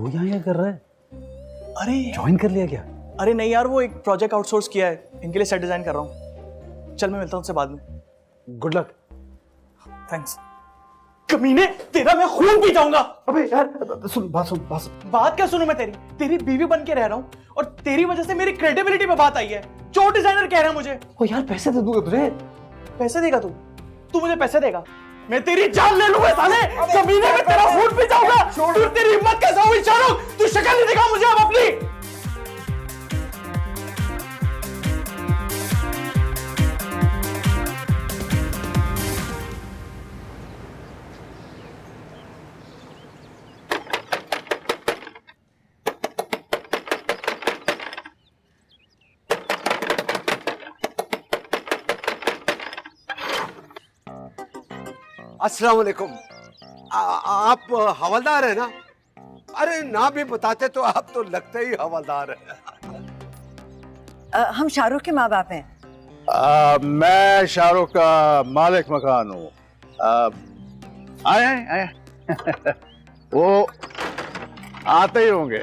तू यहाँ क्या कर रहा है? अरे ज्वाइन कर लिया क्या? अरे नहीं यार, वो एक प्रोजेक्ट आउटसोर्स किया है, इनके लिए सेट डिजाइन कर रहा हूँ। चल मैं मिलता हूँ उससे बाद में। Good luck. थैंक्स। कमीने, तेरा मैं खून पी जाऊंगा। अबे यार सुन, बात सुन। बात क्या सुनूं मैं तेरी बीवी बन के रह रहा हूँ और तेरी वजह से मेरी क्रेडिबिलिटी पे बात आई है। चोर डिजाइनर कह रहा है मुझे। ओ यार पैसे दे दूंगा तुझे। पैसे देगा तू मुझे पैसे देगा? मैं तेरी जान ले लूंगा साले। कमीने में तेरा खून पी जाऊंगा। तू तेरी हिम्मत कैसे हुई शाहरुख? तू शक्ल नहीं दिखा मुझे अब अपनी। अस्सलाम वालेकुम। आप हवलदार है ना? अरे ना भी बताते तो आप तो लगते ही हवलदार है। हम शाहरुख के माँ बाप हैं। मैं शाहरुख का मालिक मकान हूँ। आए वो आते ही होंगे।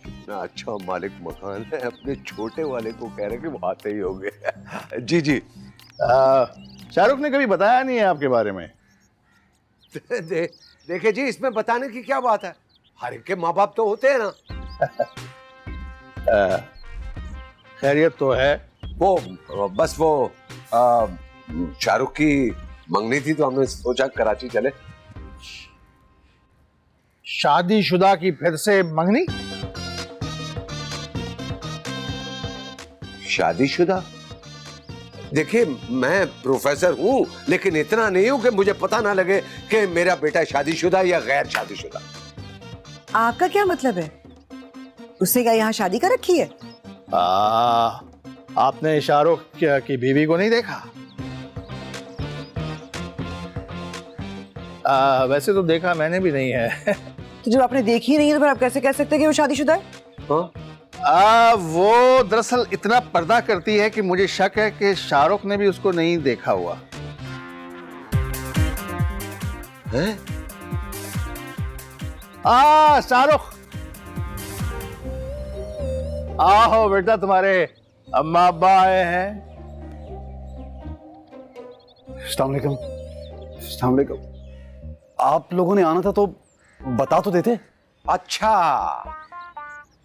इतना अच्छा मालिक मकान है, अपने छोटे वाले को कह रहे कि वो आते ही होंगे। जी जी। शाहरुख ने कभी बताया नहीं है आपके बारे में। देखिए जी, इसमें बताने की क्या बात है? हर एक के माँ बाप तो होते हैं ना। खैरियत तो है। वो बस वो शाहरुख की मंगनी थी तो हमने सोचा कराची चले। शादीशुदा की फिर से मंगनी? शादीशुदा? देखिए मैं प्रोफेसर हूं, लेकिन इतना नहीं हूं कि मुझे पता ना लगे कि मेरा बेटा शादीशुदा या गैर शादीशुदा। आपका क्या मतलब है? उसने क्या यहाँ शादी कर रखी है? आपने शाहरुख की बीवी को नहीं देखा? वैसे तो देखा मैंने भी नहीं है। तो जब आपने देखी ही नहीं है तो फिर आप कैसे कह सकते हैं कि वो शादीशुदा है? हाँ? वो दरअसल इतना पर्दा करती है कि मुझे शक है कि शाहरुख ने भी उसको नहीं देखा हुआ है? शाहरुख, आओ बेटा, तुम्हारे अम्मा अब्बा आए हैं। अस्सलाम वालेकुम। अस्सलाम वालेकुम। आप लोगों ने आना था तो बता तो देते। अच्छा,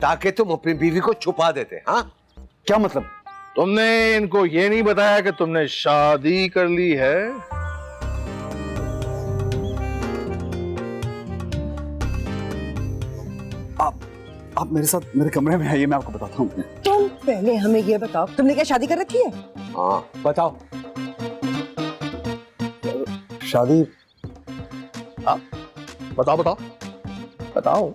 ताकि तुम अपनी बीवी को छुपा देते। हाँ, क्या मतलब? तुमने इनको ये नहीं बताया कि तुमने शादी कर ली है? आप मेरे साथ मेरे कमरे में आइए, मैं आपको बताता हूँ। तुम पहले हमें ये बताओ, तुमने क्या शादी कर रखी है? हाँ बताओ। शादी? बताओ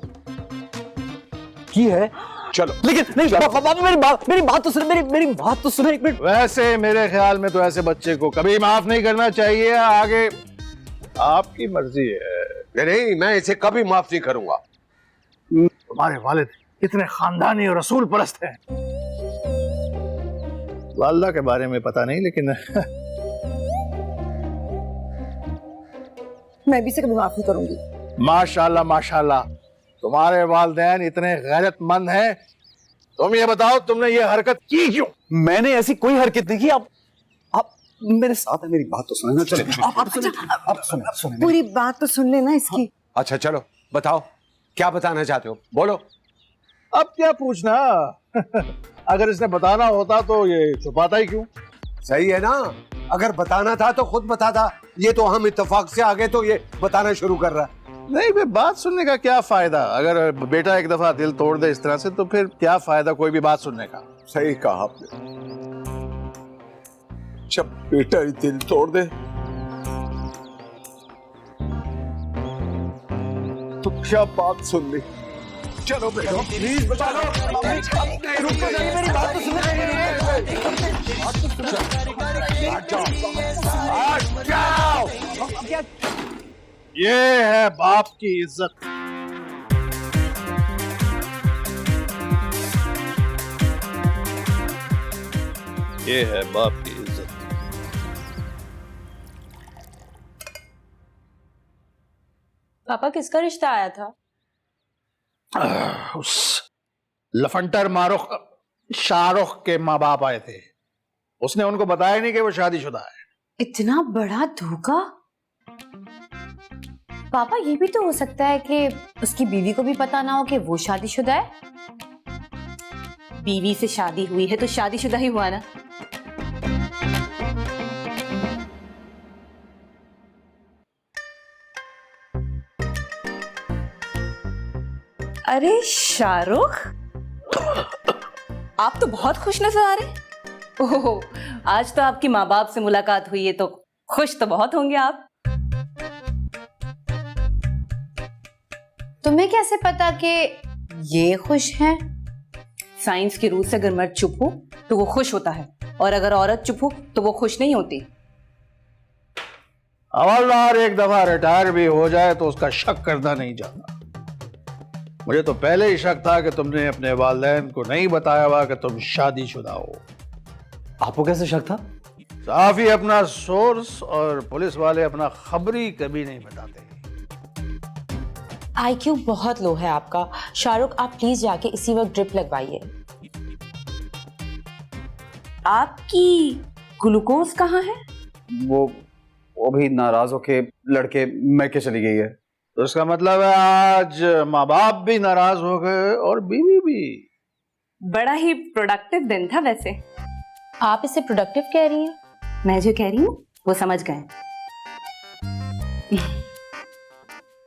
की है। चलो लेकिन नहीं, बाबा मेरी बात तो सुने, मेरी बात तो सुने एक मिनट। वैसे मेरे ख्याल में तो ऐसे बच्चे को कभी माफ नहीं करना चाहिए। आगे आपकी मर्जी है। नहीं, मैं इसे कभी माफ नहीं करूंगा। तुम्हारे वालिद इतने खानदानी और रसूल परस्त हैं। वालदा के बारे में पता नहीं, लेकिन मैं भी इसे कभी माफ नहीं करूंगी। माशाल्लाह माशाल्लाह, तुम्हारे वालिदैन इतने गैरतमंद हैं। तुम ये बताओ, तुमने ये हरकत की क्यों? मैंने ऐसी कोई हरकत नहीं की। आप मेरे साथ है, मेरी बात तो सुने ना। चले आप सुने पूरी बात तो सुन लेना इसकी। अच्छा चलो बताओ, क्या बताना चाहते हो? बोलो। अब क्या पूछना? अगर इसने बताना होता तो ये छुपाता ही क्यों? सही है ना, अगर बताना था तो खुद बताता। ये तो हम इत्तेफाक से आ गए तो ये बताना शुरू कर रहा है। नहीं, फिर बात सुनने का क्या फायदा? अगर बेटा एक दफा दिल तोड़ दे इस तरह से तो फिर क्या फायदा कोई भी बात सुनने का? सही कहा आपने। जब बेटा ही दिल तोड़ दे तो क्या बात सुन ली। चलो बेटा प्लीज बचा लो। रुको जाइए, मेरी बात तो सुनो। ये है बाप की इज्जत। ये है बाप की इज्जत। पापा, किसका रिश्ता आया था? उस लफंटर मारुख शाहरुख के माँ बाप आए थे, उसने उनको बताया नहीं कि वो शादीशुदा है। इतना बड़ा धोखा। पापा ये भी तो हो सकता है कि उसकी बीवी को भी पता ना हो कि वो शादीशुदा है। बीवी से शादी हुई है तो शादीशुदा ही हुआ ना। अरे शाहरुख, आप तो बहुत खुश नजर आ रहे। ओह, आज तो आपकी माँ बाप से मुलाकात हुई है तो खुश तो बहुत होंगे आप। तुम्हें कैसे पता कि ये खुश हैं? साइंस के रूल से अगर मर्द चुप हो तो वो खुश होता है, और अगर औरत चुप हो तो वो खुश नहीं होती। हवलदार एक दफा रिटायर भी हो जाए तो उसका शक करना नहीं चाहता। मुझे तो पहले ही शक था कि तुमने अपने वालिदैन को नहीं बताया हुआ कि तुम शादीशुदा हो। आपको कैसे शक था? साफी अपना सोर्स और पुलिस वाले अपना खबरी कभी नहीं बताते। आईक्यू बहुत लो है आपका। शाहरुख, आप प्लीज जाके इसी वक्त ड्रिप लगवाइए। आपकी ग्लूकोज कहाँ है? वो भी नाराज होके लड़के मैके चली गई है। तो इसका मतलब है आज माँ बाप भी नाराज हो गए और बीवी भी। बड़ा ही प्रोडक्टिव दिन था वैसे। आप इसे प्रोडक्टिव कह रही हैं? मैं जो कह रही हूँ वो समझ गए।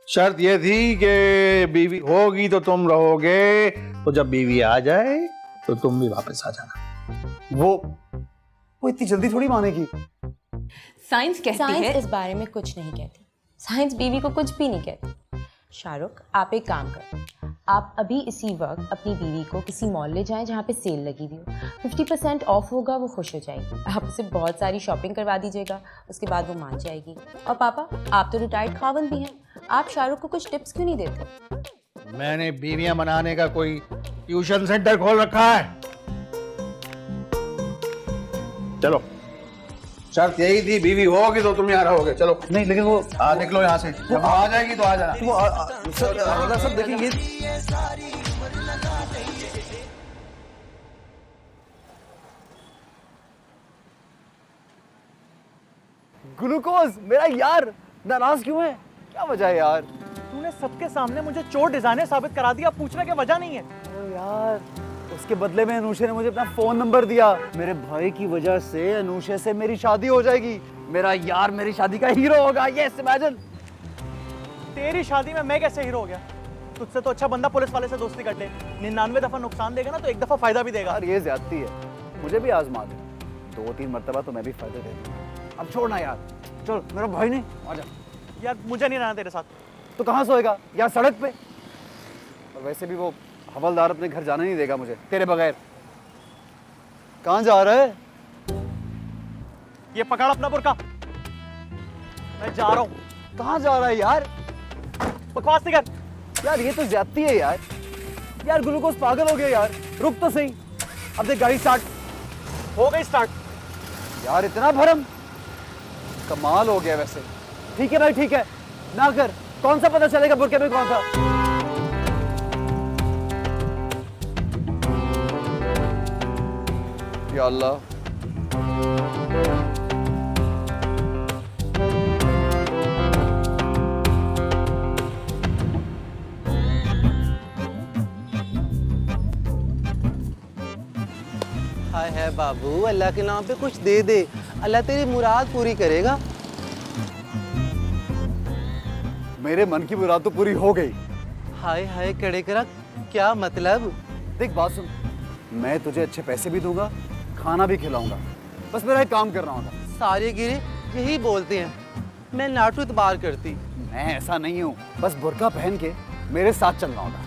शर्त ये थी कि बीवी होगी तो तुम रहोगे, तो जब बीवी आ जाए तो तुम भी वापस आ जाना। वो इतनी जल्दी थोड़ी मानेगी। साइंस कहती साइंस है इस बारे में कुछ नहीं कहती। साइंस बीवी को कुछ भी नहीं कहती। शाहरुख, आप एक काम करें, आप अभी इसी वक्त अपनी बीवी को किसी मॉल ले जाएं जहाँ पे सेल लगी हुई हो। 50% ऑफ होगा, वो खुश हो जाएगी। आप उसे बहुत सारी शॉपिंग करवा दीजिएगा, उसके बाद वो मान जाएगी। और पापा, आप तो रिटायर्ड खावंद भी हैं, आप शाहरुख को कुछ टिप्स क्यों नहीं देते? मैंने बीवियां बनाने का कोई ट्यूशन सेंटर खोल रखा है। चलो, शर्त यही थी, बीवी होगी तो तुम यहाँ रहोगे। चलो। नहीं, लेकिन वो निकलो यहाँ से। जब आ जाएगी तो आ जाना। सब देखिए ये ग्लूकोज मेरा यार नाराज क्यों है? क्या वजह है यार? तूने सबके सामने मुझे चोर डिजाइनर साबित करा दिया, पूछने की वजह नहीं है। ओ यार, उसके बदले में अनुषे ने मुझे अपना फोन नंबर दिया। मेरे भाई की वजह से अनुषे से मेरी शादी हो जाएगी। मेरा यार मेरी शादी का हीरो होगा। Yes, imagine. तेरी शादी में मैं कैसे हीरो हो गया? तुझसे तो अच्छा बंदा पुलिस वाले से दोस्ती कर ले। 99 दफा नुकसान देगा ना तो एक दफा फायदा भी देगा। यार ये ज्यादती है, मुझे भी आजमा दे। 2-3 मरतबा तो मैं भी फायदा दे दूंगा। अब छोड़ना यार, चल मेरा भाई नहीं, आजा। यार मुझे नहीं रहना तेरे साथ। तो कहाँ सोएगा? यार सड़क पे। और वैसे भी वो हवलदार अपने घर जाने नहीं देगा मुझे तेरे बगैर। कहाँ जा रहा है? ये पकड़ अपना बुर्का, मैं जा रहा हूँ। कहाँ जा रहा है यार? बकवास नहीं कर। यार ये तो ज्यादती है यार। यार ग्लूकोज पागल हो गया यार, रुक तो सही। अब देख गाड़ी स्टार्ट हो गई स्टार्ट। यार इतना भरम, कमाल हो गया वैसे। ठीक है भाई, ठीक है ना कर। कौन सा पता चलेगा बुरके में कौन था? या अल्लाह। हाय है बाबू, अल्लाह के नाम पे कुछ दे दे, अल्लाह तेरी मुराद पूरी करेगा। मेरे मन की मुराद तो पूरी हो गई। हाय हाय कड़े करा, क्या मतलब? देख बात सुन, मैं तुझे अच्छे पैसे भी दूंगा, खाना भी खिलाऊंगा, बस मेरा एक काम करना होगा। सारे गिरे यही बोलते हैं, मैं नाटू इतबार करती। मैं ऐसा नहीं हूँ, बस बुर्का पहन के मेरे साथ चलना होगा।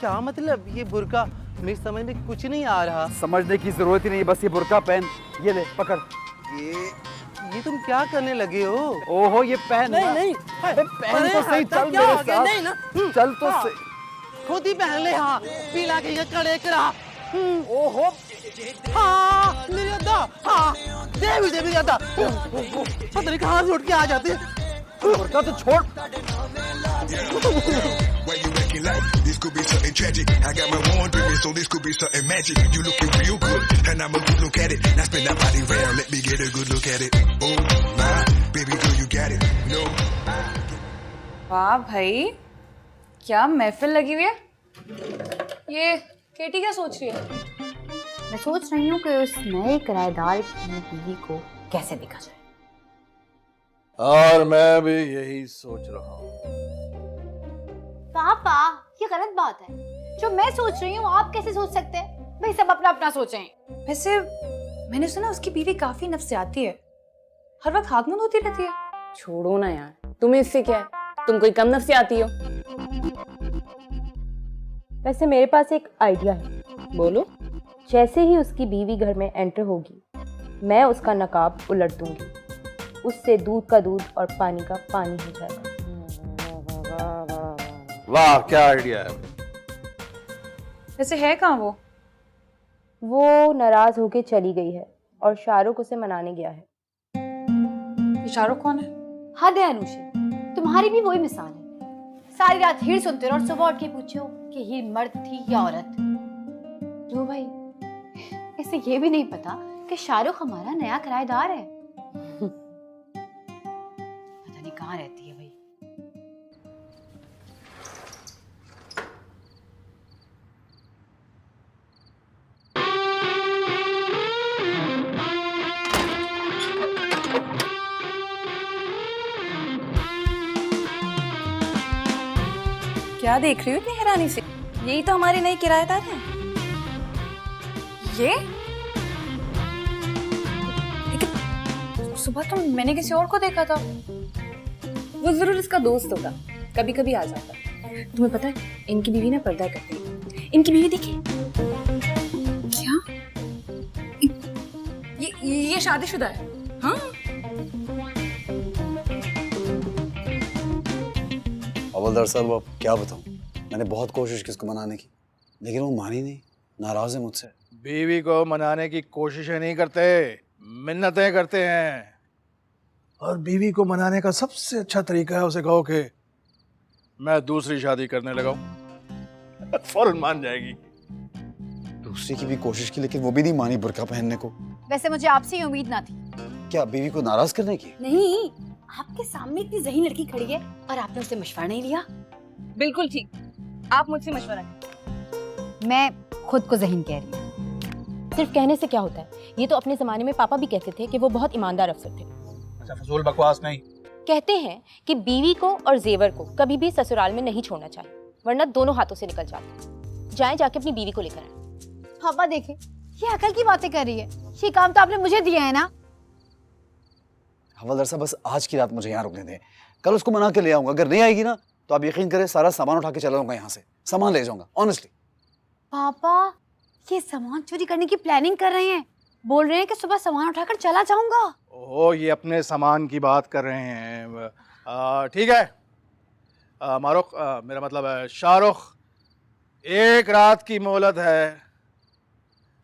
क्या मतलब? ये बुर्का मेरी समझ में कुछ नहीं आ रहा। समझने की जरूरत ही नहीं, बस ये बुर्का पहन। ये ले पकड़। ये तुम क्या करने लगे हो? ओहो ये पहन। नहीं नहीं, अबे पहन तो सही, चल क्या हो मेरे गया? साथ। नहीं ना, चल तो हाँ। सही। खुद ही पहन ले। हाँ, पीला के ये कड़े करा। ओहो हाँ मेरी अद्दा, हाँ दे भी दे मेरी अद्दा। पता नहीं कहाँ से उठ के आ जाते हैं। बुर्का तो छोड़। Why you acting like this could be something tragic? I got my wand with me, so this could be something magic. You looking real good, and I'm a good look at it. Now spin that body round, let me get a good look at it. Oh my, baby girl, you got it. No. वाह भाई, क्या महफिल लगी हुई है। ये केटी क्या सोच रही है? मैं सोच रही हूँ कि उस नए किराएदार की बीवी को कैसे देखा जाए। और मैं भी यही सोच रहा हूँ। पापा, ये गलत बात है। जो मैं सोच रही हूँ आप कैसे सोच सकते हैं? भाई सब अपना अपना सोचें। वैसे मैंने सुना उसकी बीवी काफी नफसियाती है, हर वक्त हाथ मुंह धोती रहती है। छोड़ो ना यार, तुम्हें इससे क्या है? तुम कोई कम नफसियाती हो। वैसे मेरे पास एक आइडिया है। बोलो। जैसे ही उसकी बीवी घर में एंटर होगी, मैं उसका नकाब उलट दूंगी। उससे दूध का दूध और पानी का पानी हो जाएगा। वाह, क्या आइडिया है। वैसे है कहाँ वो? वो नाराज होके चली गई है और शाहरुख उसे मनाने गया है। ये शाहरुख कौन है? हद है अनुषा, तुम्हारी भी वही मिसाल है। सारी रात हीर सुनते रहो और सुबह उठ के पूछो कि हीर मर्द थी या औरत। लो भाई, इसे ये भी नहीं पता कि शाहरुख हमारा नया किराएदार है। पता नहीं कहाँ रहती है भाई। क्या देख रही हो इतनी हैरानी से? यही तो हमारे नए किराएदार हैं। ये? लेकिन सुबह तो मैंने किसी और को देखा था। वो जरूर इसका दोस्त होगा, कभी कभी आ जाता। तुम्हें पता है इनकी बीवी ना पर्दा करती है। इनकी बीवी देखी क्या? ये शादीशुदा है। हाँ, हवलदार साहब, अब क्या बताऊं, मैंने बहुत कोशिश की इसको मनाने की, लेकिन वो मानी नहीं, नाराज है मुझसे। बीवी को मनाने की कोशिशें नहीं करते, मिन्नतें करते हैं। और बीवी को मनाने का सबसे अच्छा तरीका है उसे कहो कि मैं दूसरी शादी करने लगा हूं। फौरन मान जाएगी। दूसरी की भी कोशिश की, लेकिन वो भी नहीं मानी बुर्का पहनने को। वैसे मुझे आपसे ये उम्मीद ना थी। क्या बीवी को नाराज करने की? नहीं, आपके सामने इतनी ज़हीन लड़की खड़ी है और आपने उससे मशवरा नहीं लिया। बिल्कुल ठीक, आप मुझसे मशवरा करें। मैं खुद को ज़हीन कह रही हूँ। सिर्फ कहने से क्या होता है? ये तो अपने जमाने में पापा भी कहते थे कि वो बहुत ईमानदार अफसर थे। अच्छा, फजूल बकवास नहीं। कहते हैं कि बीवी को और जेवर को कभी भी ससुराल में नहीं छोड़ना चाहिए, वरना दोनों हाथों से निकल जाते। जाएं जाके अपनी बीवी को लेकर आए। पापा देखे, ये अकल की बातें कर रही है। ये काम तो आपने मुझे दिया है ना। हवलदार साहब, बस आज की रात मुझे यहाँ रुकने दें, कल उसको मना के ले आऊंगा। अगर नहीं आएगी ना तो आप यकीन करें सारा सामान उठा के चला जाऊंगा, यहाँ से सामान ले जाऊंगा। ऑनेस्टली पापा, ये सामान चोरी करने की प्लानिंग कर रहे हैं। बोल रहे हैं कि सुबह सामान उठाकर चला जाऊंगा। ओह, ये अपने सामान की बात कर रहे हैं। ठीक है मारुख, मेरा मतलब है शाहरुख, एक रात की मोहलत है।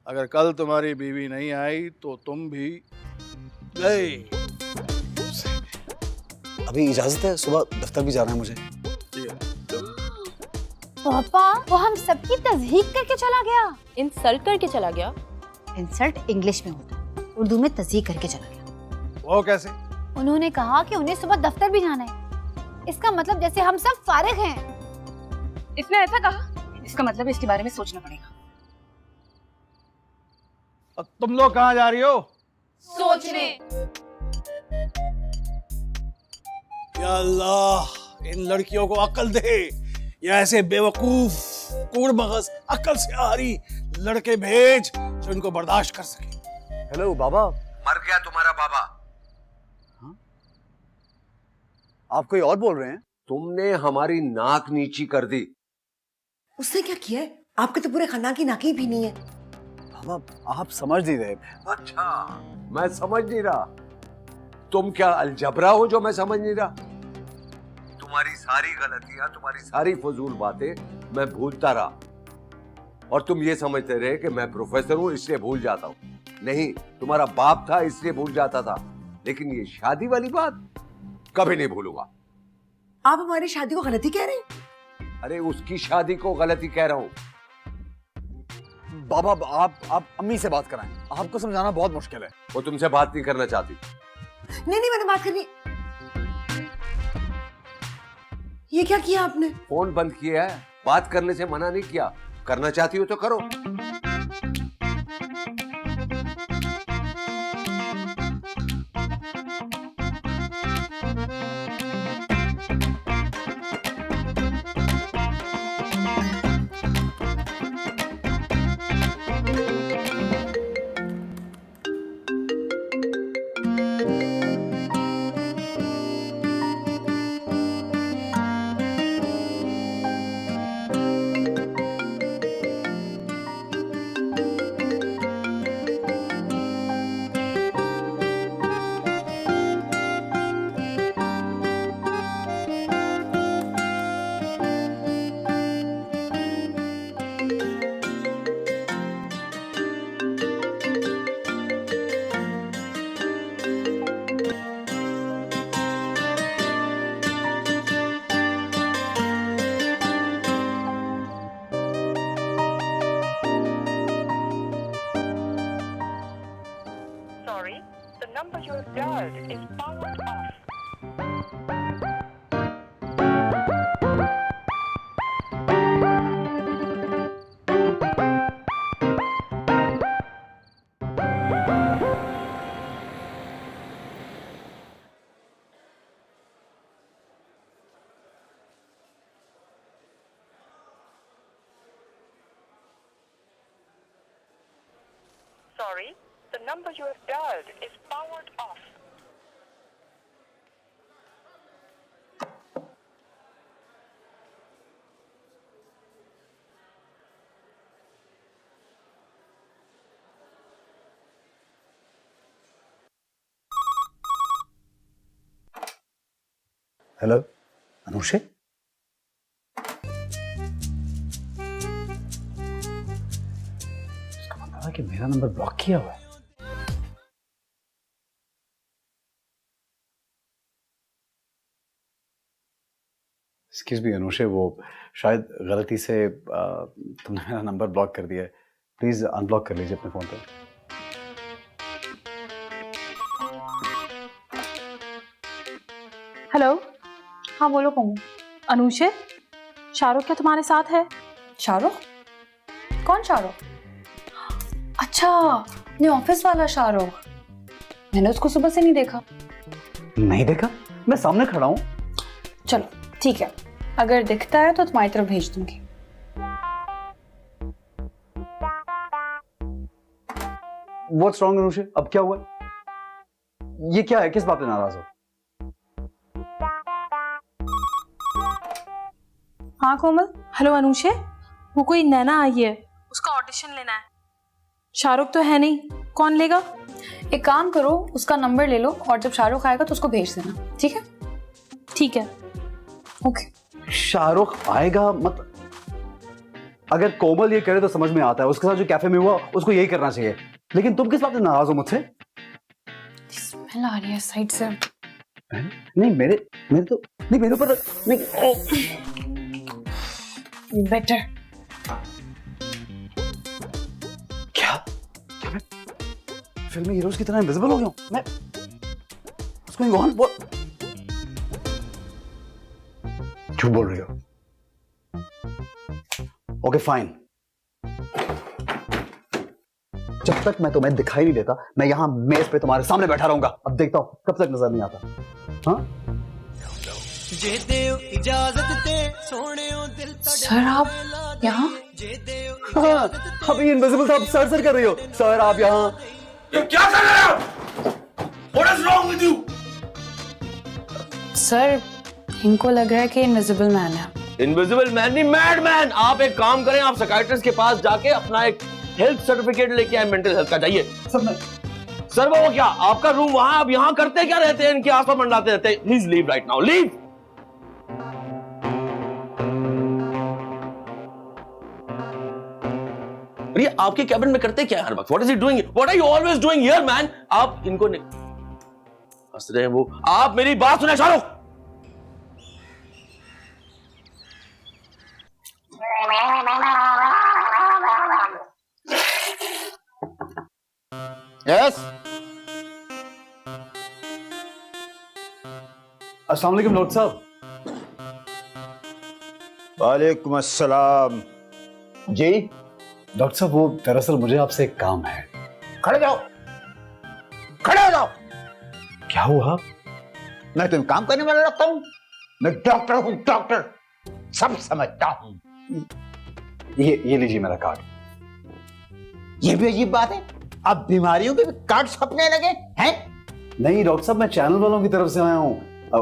अगर कल तुम्हारी बीवी नहीं आई तो तुम भी गई। अभी इजाजत है, सुबह दफ्तर भी जाना है मुझे। पापा, वो हम सबकी तस्दीक करके चला गया। इंसल्ट करके चला गया? इंसल्ट इंग्लिश में होता है, उर्दू में तस्दीक करके चला गया। वो कैसे? उन्होंने कहा कि उन्हें सुबह दफ्तर भी जाना है। इसका मतलब जैसे हम सब फारिग हैं। इसने ऐसा कहा? इसका मतलब इसके बारे में सोचना पड़ेगा। अब तुम लोग कहाँ जा रही हो? सोचने। या अल्लाह, इन लड़कियों को अक्ल दे। या ऐसे बेवकूफ कूड़ मगज अक्ल से आ रही लड़के भेज जो इनको बर्दाश्त कर सके। हेलो बाबा। मर गया तुम्हारा बाबा। हाँ? आप कोई और बोल रहे हैं? तुमने हमारी नाक नीची कर दी। उसने क्या किया है? आपके तो पूरे खानदान की नाक ही भी नहीं है। बाबा, आप समझ नहीं रहे। अच्छा, मैं समझ नहीं रहा। तुम क्या अलजबरा हो जो मैं समझ नहीं रहा? तुम्हारी सारी गलतियां, तुम्हारी सारी फजूल बातें मैं भूलता रहा और तुम ये समझते रहे कि मैं प्रोफेसर हूं इसलिए भूल जाता हूं। नहीं, तुम्हारा बाप था इसलिए भूल जाता था। लेकिन ये शादी वाली बात, कभी नहीं भूलूंगा। आप हमारी शादी को गलती कह रहे हैं? अरे उसकी शादी को गलती कह रहा हूं। बाबा आप अम्मी से बात कराएं, आपको समझाना बहुत मुश्किल है। वो तुमसे बात नहीं करना चाहती। नहीं मैंने बात करनी। ये क्या किया आपने? फोन बंद किया है, बात करने से मना नहीं किया। करना चाहती हो तो करो। Sorry, the number you have dialed is powered off. Hello Anushe, इसका मतलब है कि मेरा नंबर ब्लॉक किया हुआ है। एक्सक्यूज मी अनुषे, वो शायद गलती से तुमने मेरा नंबर ब्लॉक कर दिया है। प्लीज अनब्लॉक कर लीजिए अपने फोन पे। हेलो, हाँ बोलो कोमल। अनुषे, शाहरुख क्या तुम्हारे साथ है? शाहरुख? कौन शाहरुख? अच्छा, अपने ऑफिस वाला शाहरुख। मैंने उसको सुबह से नहीं देखा। नहीं देखा? मैं सामने खड़ा हूँ। चलो ठीक है, अगर दिखता है तो तुम्हारी तरफ भेज दूंगी। What's wrong Anushe? अब क्या हुआ? ये क्या है? किस बात पे नाराज हो? हाँ कोमल। हेलो अनुषे, वो कोई नैना आई है, उसका ऑडिशन लेना है। शाहरुख तो है नहीं, कौन लेगा? एक काम करो, उसका नंबर ले लो और जब शाहरुख आएगा तो उसको भेज देना, ठीक है? ठीक है, ओके। शाहरुख आएगा मतलब? अगर कोमल ये करे तो समझ में आता है, उसके साथ जो कैफे में हुआ उसको यही करना चाहिए। लेकिन तुम किस बात से नाराज हो मुझसे? स्मेल आ रही है साइड से। नहीं मेरे तो नहीं, मेरे ऊपर नहीं। बेटर। क्या मैं फिल्मी हीरोज की तरह इनविजिबल हो गया हूं? मैं उसको गोहन बोल। क्यों बोल रही हो? ओके फाइन, जब तक मैं तुम्हें दिखाई नहीं देता मैं यहां मेज पे तुम्हारे सामने बैठा रहूंगा। अब देखता हूं कब तक नजर नहीं आता। हाँ सर आप यहाँ? हाँ, अभी इनविजिबल साहब सर कर रही हो। सर आप यहाँ क्या कर रहे हो? What is wrong with you? Sir इनको लग रहा है कि इनविजिबल मैन है। इनविजिबल मैन नहीं, मैड मैन। आप एक काम करें, आप साइकियाट्रिस्ट के पास जाके अपना एक हेल्थ सर्टिफिकेट लेके आए, मेंटल हेल्थ का। जाइए। सर वो क्या, आपका रूम वहां, आप यहाँ करते क्या रहते हैं? इनके आसपास मंडराते रहते हैं। Please leave right now, leave. ये आपके कैबिन में करते क्या हर वक्त? What is he doing? What are you always doing here man? आप इनको हंस रहे हैं वो। आप मेरी बात सुने शाहरुख। यस। अस्सलाम वालेकुम डॉक्टर साहब। वालेकुम अस्सलाम। जी डॉक्टर साहब, वो दरअसल मुझे आपसे एक काम है। खड़े जाओ, खड़े हो जाओ। क्या हुआ? मैं तुम्हें काम करने वाला रखता हूँ? मैं डॉक्टर हूँ, डॉक्टर, सब समझता हूँ। ये लीजिए मेरा कार्ड। ये भी अजीब बात है, अब बीमारियों के भी कार्ड छपने लगे हैं? नहीं डॉक्टर साहब, मैं चैनल वालों की तरफ से आया हूँ।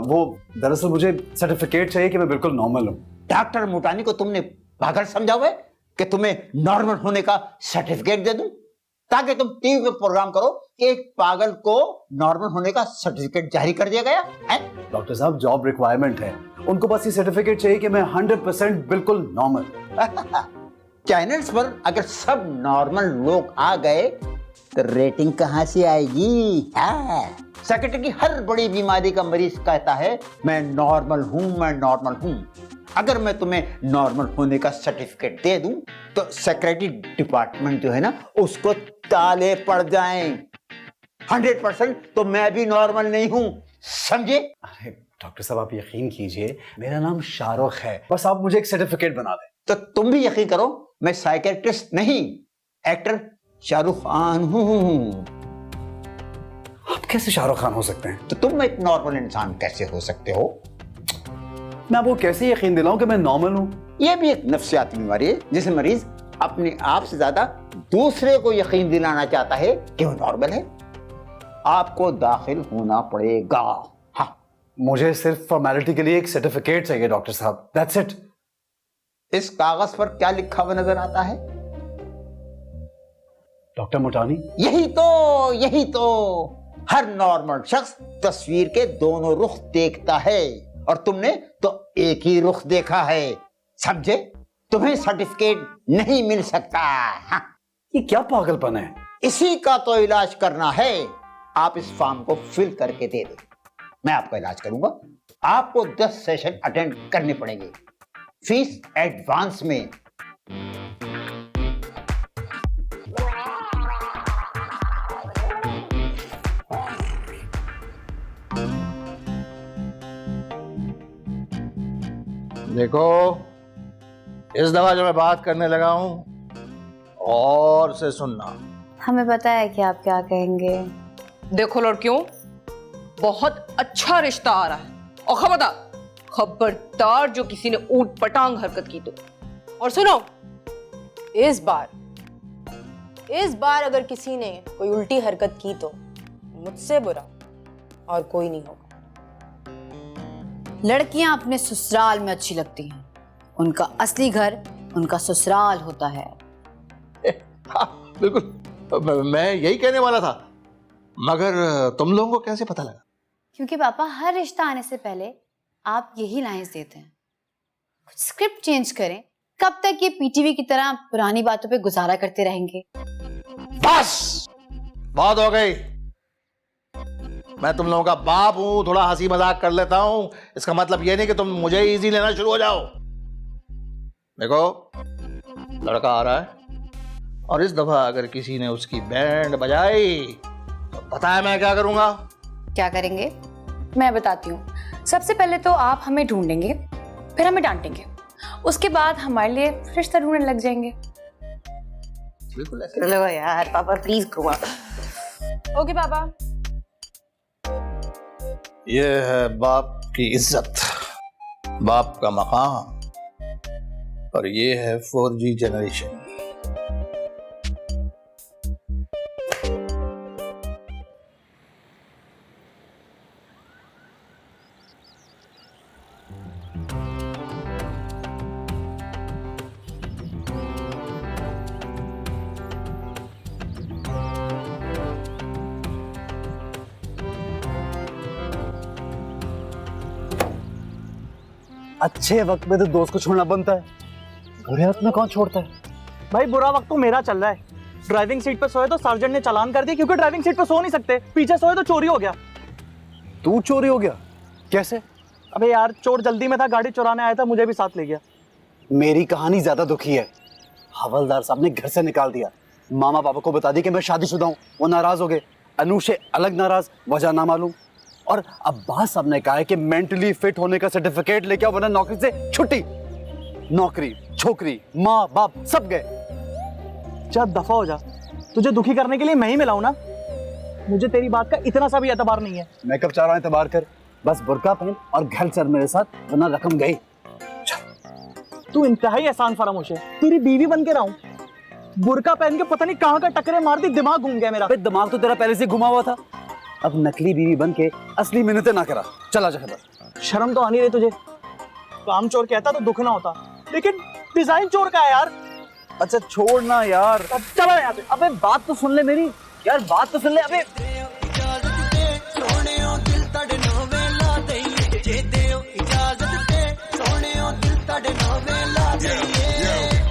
वो दरअसल मुझे सर्टिफिकेट चाहिए कि मैं बिल्कुल नॉर्मल हूँ। डॉक्टर मोटानी को तुमने पागल समझा हुआ है कि तुम्हें नॉर्मल होने का सर्टिफिकेट दे दूं, ताकि तुम टीवी पे प्रोग्राम करो कि एक पागल को नॉर्मल होने का सर्टिफिकेट जारी कर दिया गया है? डॉक्टर साहब, जॉब रिक्वायरमेंट है, उनको बस ये सर्टिफिकेट चाहिए कि मैं 100% बिल्कुल नॉर्मल। चैनल्स पर अगर सब नॉर्मल लोग आ गए तो रेटिंग कहां से आएगी? सेक्रेटरी की हर बड़ी बीमारी का मरीज कहता है मैं नॉर्मल हूं, मैं नॉर्मल हूं। अगर मैं तुम्हें नॉर्मल होने का सर्टिफिकेट दे दूं तो सेक्रेटरी डिपार्टमेंट जो है ना, उसको ताले पड़ जाएं। 100% तो मैं भी नॉर्मल नहीं हूं, समझे? अरे डॉक्टर साहब, आप यकीन कीजिए, मेरा नाम शाहरुख है, बस आप मुझे एक सर्टिफिकेट बना दें। तो तुम भी यकीन करो, मैं साइकेट्रिस्ट नहीं, एक्टर शाहरुख खान हूं। आप कैसे शाहरुख खान हो सकते हैं? तो तुम एक नॉर्मल इंसान कैसे हो सकते हो? मैं आपको कैसे यकीन दिलाऊं कि मैं नॉर्मल हूं? यह भी एक नफ्सियाती बीमारी है, जिसे मरीज अपने आप से ज्यादा दूसरे को यकीन दिलाना चाहता है कि वो नॉर्मल है। आपको दाखिल होना पड़ेगा। हाँ, मुझे सिर्फ फॉर्मेलिटी के लिए एक सर्टिफिकेट चाहिए डॉक्टर साहब, दैट्स इट। इस कागज पर क्या लिखा हुआ नजर आता है? डॉक्टर मोटानी? यही तो हर नॉर्मल शख्स तस्वीर के दोनों रुख देखता है, और तुमने तो एक ही रुख देखा है, समझे? तुम्हें सर्टिफिकेट नहीं मिल सकता। हाँ। ये क्या पागलपन है? इसी का तो इलाज करना है। आप इस फॉर्म को फिल करके दे दो, मैं आपका इलाज करूंगा। आपको 10 सेशन अटेंड करने पड़ेंगे, फीस एडवांस में। देखो, इस दफा जो मैं बात करने लगा हूं, और से सुनना। हमें पता है कि आप क्या कहेंगे। देखो लड़कियों, बहुत अच्छा रिश्ता आ रहा है, और खबरदार जो किसी ने ऊट पटांग हरकत की तो। और सुनो, इस बार अगर किसी ने कोई उल्टी हरकत की तो मुझसे बुरा और कोई नहीं होगा। लड़कियां अपने ससुराल में अच्छी लगती हैं, उनका असली घर उनका ससुराल होता है। हाँ, बिल्कुल, मैं यही कहने वाला था, मगर तुम लोगों को कैसे पता लगा? क्योंकि पापा हर रिश्ता आने से पहले आप यही लाइंस देते हैं। कुछ स्क्रिप्ट चेंज करें, कब तक ये पीटीवी की तरह पुरानी बातों पे गुजारा करते रहेंगे? बस बहुत हो गई। मैं तुम लोगों का बाप हूं, थोड़ा हंसी मजाक कर लेता हूं, इसका मतलब ये नहीं कि तुम मुझे इजी लेना शुरू हो जाओ। देखो, लड़का आ रहा है, और इस दफा अगर किसी ने उसकी बैंड बजाई तो पता है मैं क्या करूंगा? क्या करेंगे? मैं बताती हूँ। सबसे पहले तो आप हमें ढूंढेंगे, फिर हमें डांटेंगे, उसके बाद हमारे लिए रिश्ता ढूंढने लग जाएंगे। बिल्कुल ऐसे। चलो यार पापा, प्लीज घुमा। ओके पापा। ये है बाप की इज्जत, बाप का मकाम, और ये है 4G जनरेशन। अच्छे वक्त में तो दोस्त को छोड़ना बनता है, बुरे वक्त में कौन छोड़ता है? भाई बुरा वक्त तो मेरा चल रहा है। ड्राइविंग सीट पर सोए तो सार्जेंट ने चालान कर दिया, क्योंकि ड्राइविंग सीट पर सो नहीं सकते, पीछे सोए तो चोरी हो गया। तू चोरी हो गया? कैसे? अबे यार चोर जल्दी में था, गाड़ी चुराने आया था, मुझे भी साथ ले गया। मेरी कहानी ज्यादा दुखी है। हवलदार साहब ने घर से निकाल दिया, मामा पापा को बता दी कि मैं शादीशुदा हूँ, वो नाराज हो गए। अनुषे अलग नाराज, वजह ना मालूम। और अब्बास साहब ने कहा है कि मेंटली फिट होने का सर्टिफिकेट लेके आओ वरना नौकरी से छुट्टी। नौकरी, छोकरी, माँ बाप सब गए। जा दफा हो जा, तुझे दुखी करने के लिए मैं ही मिला हूं ना। मुझे तेरी बात का इतना सा भी एतबार नहीं है। मैं कब चाह रहा हूँ एतबार कर, बस बुर्का पहन और घर चल मेरे साथ वरना रकम गई। तू इंतहाई एहसान फरामोश है, तेरी बीवी बन के रहूं, बुर्का पहन के पता नहीं कहाँ का टकरे मार दी, दिमाग घूम गया मेरा। दिमाग तो तेरा पहले से घुमा हुआ था, अब नकली बीवी बन के असली मिन्नतें ना करा। चला जा खबर। शर्म तो आनी रही तुझे। काम चोर कहता तो दुख ना होता, लेकिन डिजाइन चोर का है यार। अच्छा छोड़ ना यार, अब चला यहाँ से। अबे बात तो सुन ले मेरी यार, बात तो सुन ले। अबे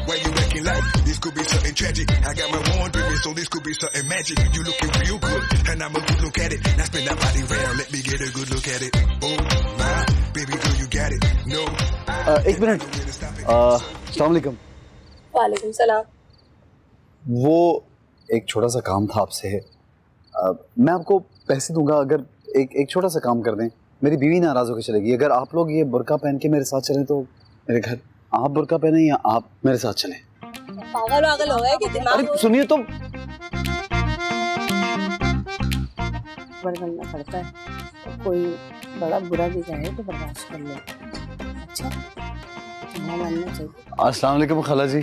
Why you acting like this could be something tragic? I got my wand with me, so this could be something magic. You looking real good, and I'm a good look at it. Now spin that body round, let me get a good look at it. Oh my, baby girl, you got it. No. एक minute, अस्सलाम वालेकुम। वालेकुम सलाम। वो एक छोटा सा काम था आपसे। मैं आपको पैसे दूंगा अगर एक छोटा सा काम कर दें। मेरी बीवी नाराज होकर चलेगी। अगर आप लोग ये बुर्का पहन के मेरे साथ चलें तो मेरे घर। आप बुर्का पहने या आप मेरे साथ चलें? पागल हो गए कि दिमाग। अरे सुनिए तो, बनना पड़ता है, तो कोई बड़ा बुरा भी जाए तो बर्दाश्त कर लो। अच्छा तुम्हारा मानना चाहिए। अस्सलाम वालेकुम खाला जी।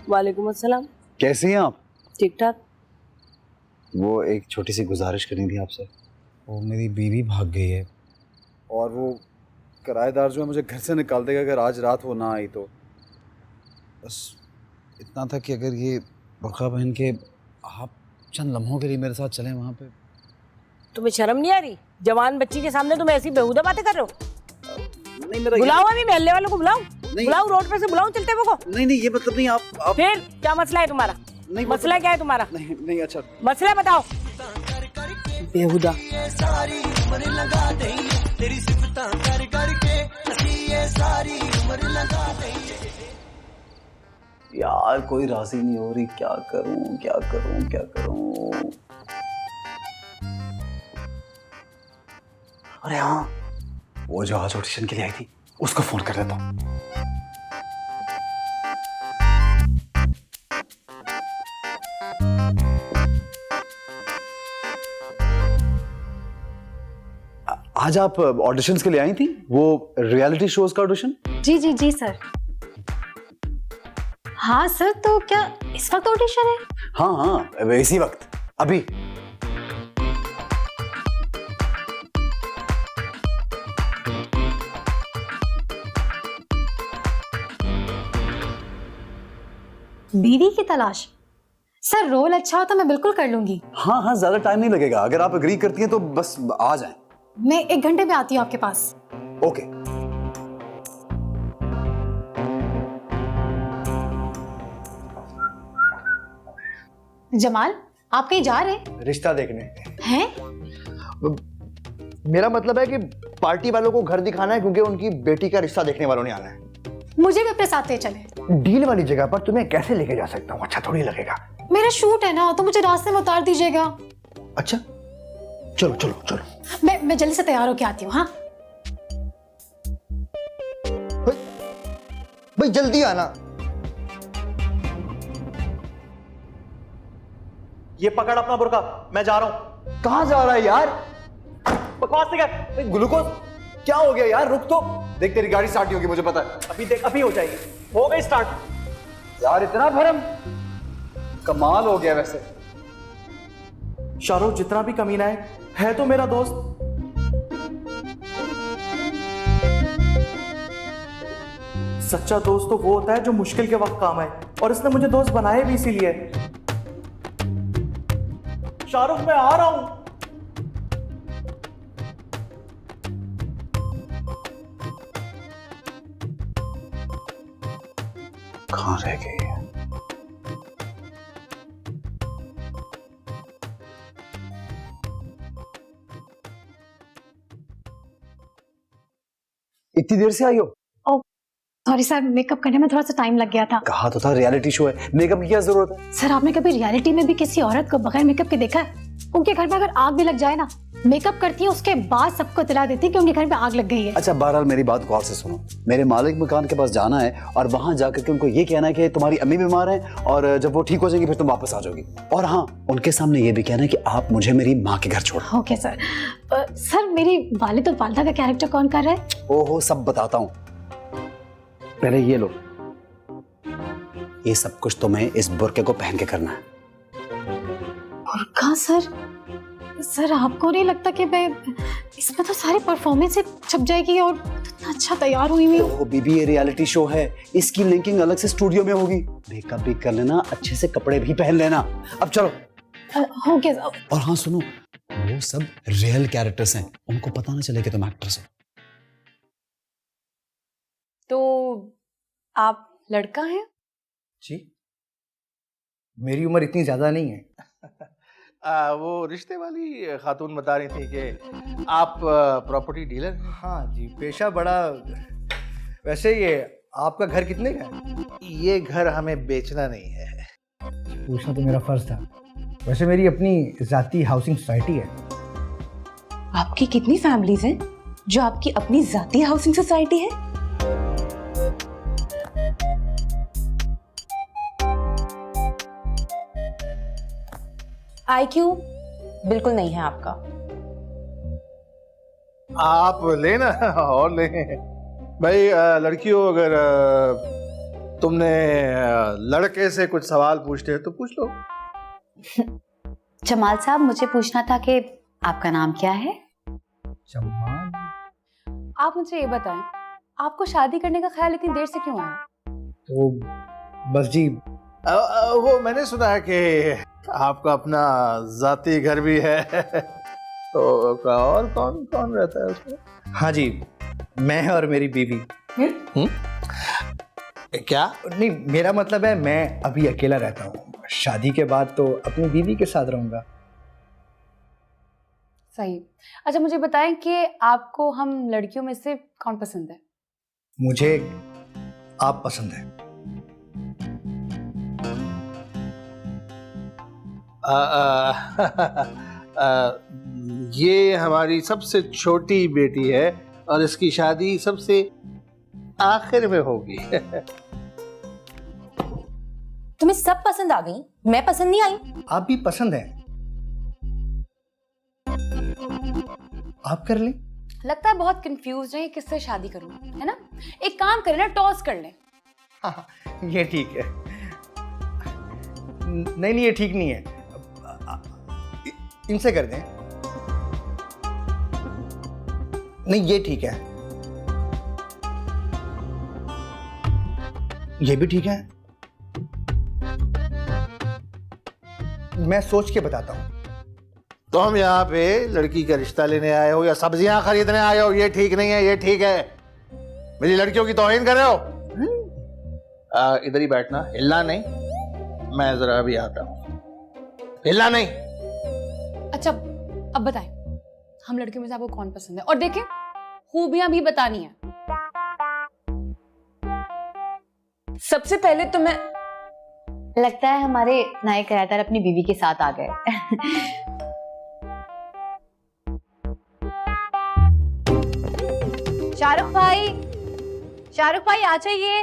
वालेकुम अस्सलाम। कैसी हैं आप? ठीक ठाक। वो एक छोटी सी गुजारिश करनी थी आपसे। वो मेरी बीवी भाग गई है और वो किराएदार जो है मुझे घर से निकाल देगा अगर आज रात वो ना आई तो। बस इतना था कि अगर ये बुर्का पहन के आप चंद लम्हों के लिए मेरे साथ चलें वहाँ पे। तुम्हें शर्म नहीं आ रही? जवान बच्ची के सामने तुम ऐसी बेहुदा बातें कर रहे हो। नहीं मेरा बुलाओ, अभी महल्ले वालों को बुलाओ। बुलाओ, रोड पे से बुलाओ चलते हुए को। नहीं ये मतलब नहीं। आप फिर क्या मसला है तुम्हारा? नहीं मसला क्या है तुम्हारा? नहीं अच्छा मसला बताओ। बेहुदा। यार कोई राजी नहीं हो रही, क्या करूं क्या करूं क्या करूं। अरे हाँ, वो जो आज ऑडिशन के लिए आई थी उसको फोन कर देता हूं। आज आप ऑडिशंस के लिए आई थी, वो रियलिटी शोज का ऑडिशन? जी सर। हाँ सर, तो क्या इस वक्त ऑडिशन है? हाँ इसी वक्त अभी। बीवी की तलाश। सर रोल अच्छा हो तो मैं बिल्कुल कर लूंगी। हाँ ज्यादा टाइम नहीं लगेगा। अगर आप एग्री करती हैं तो बस आ जाएं। मैं 1 घंटे में आती हूँ आपके पास। ओके। जमाल, आप कहीं जा रहे हैं? रिश्ता देखने हैं? मेरा मतलब है कि पार्टी वालों को घर दिखाना है क्योंकि उनकी बेटी का रिश्ता देखने वालों ने आना है। मुझे भी अपने साथ ले चले। डील वाली जगह पर तुम्हें कैसे लेके जा सकता हूँ? अच्छा थोड़ी लगेगा। मेरा शूट है ना, तो मुझे रास्ते में उतार दीजिएगा। अच्छा चलो चलो चलो। मैं जल्दी से तैयार होके आती हूँ। हाँ भाई जल्दी आना। ये पकड़ अपना बुर्का, मैं जा रहा हूँ। कहाँ जा रहा है यार? बकवास नहीं कर। ग्लूकोज क्या हो गया यार? रुक तो देख, तेरी गाड़ी स्टार्ट नहीं होगी मुझे पता है। अभी देख, अभी हो जाएगी। हो गई स्टार्ट। यार इतना भरम, कमाल हो गया। वैसे शाहरुख जितना भी कमीना है तो मेरा दोस्त। सच्चा दोस्त तो वो होता है जो मुश्किल के वक्त काम आए, और इसने मुझे दोस्त बनाए भी इसीलिए। शाहरुख मैं आ रहा हूं। कहाँ रह गई है? इतनी देर से आई हो? सॉरी सर, मेकअप करने में थोड़ा सा टाइम लग गया था। कहा तो था रियलिटी शो है, मेकअप की क्या जरूरत है? सर आपने कभी रियलिटी में भी किसी औरत को बगैर मेकअप के देखा है? उनके घर में अगर आग भी लग जाए ना, मेकअप करती है, उसके बाद सबको इत्तला देती है कि उनके घर में आग लग गई है। अच्छा बहरहाल मेरी बात गौर से सुनो, मेरे मालिक मकान के पास जाना है और वहां जाकर के उनको ये कहना है कि तुम्हारी अम्मी बीमार है और जब वो ठीक हो जाएंगी फिर तुम वापस आ जाओगी। और हाँ, उनके सामने ये भी कहना है कि आप मुझे मेरी माँ के घर छोड़ो। Okay sir. सर मेरी वालिद और वालिदा का कैरेक्टर कौन कर रहा है? ओहो सब बताता हूँ, पहले ये लो, ये सब कुछ तुम्हें इस बुर्के को पहन के करना है। बुर्का सर? सर आपको नहीं लगता कि मैं इसमें तो सारी परफॉर्मेंस छप जाएगी और इतना अच्छा तैयार हुई हुई? ओह बीबी, ये रियलिटी शो है, इसकी लिंकिंग अलग से स्टूडियो में होगी। मेकअप भी कर लेना, अच्छे से कपड़े भी पहन लेना। अब चलो। हो गया। और हाँ सुनो, वो सब रियल कैरेक्टर्स हैं, उनको पता ना चले कि तुम एक्ट्रेस हो। तो आप लड़का हैं? जी, मेरी उम्र इतनी ज्यादा नहीं है। वो रिश्ते वाली खातून बता रही थी कि आप प्रॉपर्टी डीलर हैं। हाँ जी, पेशा बड़ा। वैसे ये आपका घर कितने का है? ये घर हमें बेचना नहीं है। पूछना तो मेरा फर्ज था। वैसे मेरी अपनी जाती हाउसिंग सोसाइटी है। आपकी कितनी फैमिलीज हैं जो आपकी अपनी जाती हाउसिंग सोसाइटी है? IQ बिल्कुल नहीं है आपका। आप लेना और ले भाई। लड़कियों, अगर तुमने लड़के से कुछ सवाल पूछते हैं तो पूछ लो। जमाल साहब, मुझे पूछना था कि आपका नाम क्या है? जमाल। आप मुझे ये बताएं, आपको शादी करने का ख्याल इतनी देर से क्यों आया? तो बस जी, वो मैंने सुना है कि आपका अपना जाती घर भी है। तो और कौन कौन रहता है उसमें? हाँ जी, मैं और मेरी बीवी। क्या? नहीं, मेरा मतलब है मैं अभी अकेला रहता हूँ। शादी के बाद तो अपनी बीवी के साथ रहूंगा। सही। अच्छा मुझे बताएं कि आपको हम लड़कियों में से कौन पसंद है? मुझे आप पसंद है। ये हमारी सबसे छोटी बेटी है और इसकी शादी सबसे आखिर में होगी। तुम्हें सब पसंद आ गई, मैं पसंद नहीं आई? आप भी पसंद हैं। आप कर लें। लगता है बहुत कंफ्यूज है, किससे शादी करूं, है ना? एक काम करें ना, टॉस कर लें। हाँ, ये ठीक है। नहीं नहीं, ये ठीक नहीं है। इनसे कर दें। नहीं, ये ठीक है। ये भी ठीक है। मैं सोच के बताता हूं। तो हम यहाँ पे लड़की का रिश्ता लेने आए हो या सब्जियां खरीदने आए हो? ये ठीक नहीं है, ये ठीक है। मेरी लड़कियों की तौहीन कर रहे हो। इधर ही बैठना, हिलना नहीं। मैं जरा अभी आता हूं। हिलना नहीं। अच्छा अब बताएं, हम लड़कियों में से आपको कौन पसंद है? और देखें, खूबियां भी बतानी है। सबसे पहले तो मैं, लगता है हमारे नए किराएदार अपनी बीवी के साथ आ गए। शाहरुख भाई आ जाइए।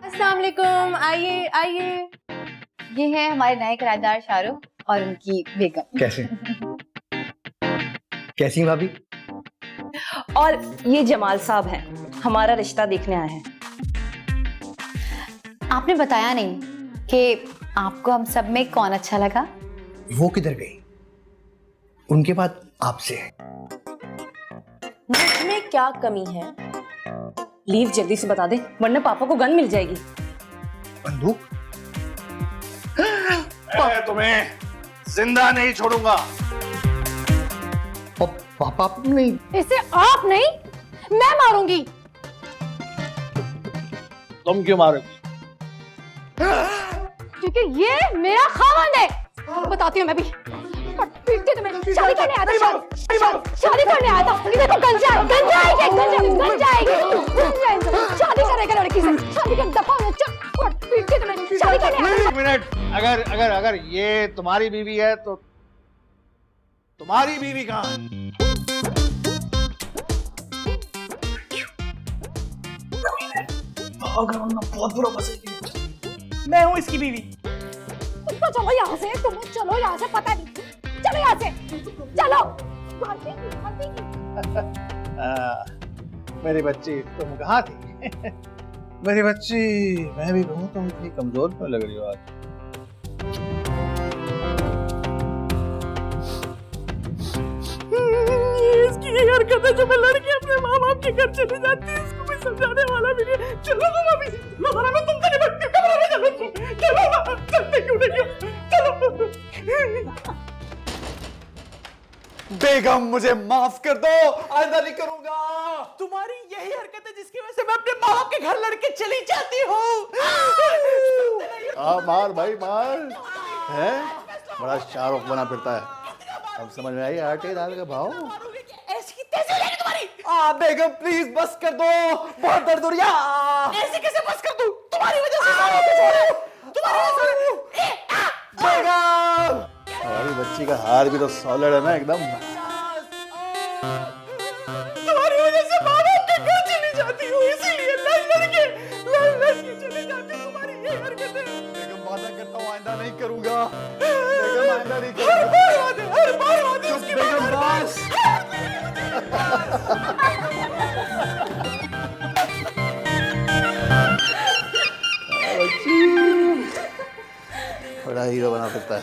अस्सलाम वालेकुम, आइए आइए। ये है हमारे नए किराएदार शाहरुख और उनकी बेगम। कैसी भाभी? और ये जमाल साहब हैं, हमारा रिश्ता देखने आए हैं। आपने बताया नहीं कि आपको हम सब में कौन अच्छा लगा। वो किधर गई? उनके बाद आपसे। मुझमें क्या कमी है? लीव जल्दी से बता दे, वरना पापा को गन मिल जाएगी। बंदूक? मैं तुम्हें जिंदा नहीं छोड़ूंगा। पापा नहीं। इसे आप नहीं, मैं मारूंगी। तुम क्यों मारोगी? क्योंकि ये मेरा खावंद है। बताती हूँ मैं भी। पीटती तुम्हें। शादी करने आया था। शादी करने आया था। देखो गंजा है, गंजा है। मिनट, अगर अगर अगर ये तुम्हारी बीवी है तो तुम्हारी बीवी कहाँ है? बहुत बुरा मजा। मैं हूँ इसकी बीवी। तुम तो चलो यहाँ से, तुम चलो यहाँ से, पता नहीं, चलो यहाँ से, चलो। मेरी बच्ची तुम कहाँ थी? मेरी बच्ची, मैं भी कहूँ तुम इतनी कमजोर क्यों लग रही हो आज? इसकी ये हरकत है जो मैं लड़की अपने माँ बाप के घर चली जाती है, इसको मैं समझाने वाला भी नहीं। चलो तुम अभी, मैं तुमसे निपटती हूँ, कमरे में चलो तुम, चलो ना, चलते क्यों नहीं हो? चलो। बेगम मुझे माफ कर दो, आइंदा नहीं करूंगा। तुम्हारी यही हरकत है जिसकी वजह से मैं अपने माँ बाप के घर लड़के चली जाती हूँ। मार भाई मार, है बड़ा शाहरुख बना फिरता है। अब समझ में आई आटे दाल का भाव। ऐसी तेजी हो जाएगी तुम्हारी। बेगम प्लीज बस कर दो, बहुत दर्द हो रहा है। ऐसे कैसे बस कर दूं? तुम्हारी वजह से सारा कुछ हो रहा है। तुम्हारी वजह से। बेगम, हमारी बच्ची का हार भी तो सॉलिड है ना एकदम। तुम्हारी वजह से माँ बाप के घर चली जाती हूँ, इसीलिए लड़ के चली जाती हूँ। तुम्हारी ये हरकत है। बेगम वादा करता हूँ आइंदा नहीं करूंगा। बेगम आइंदा नहीं करूंगा। हर बार वादे उसकी बेगम बस। बड़ा हीरो बना सकता है।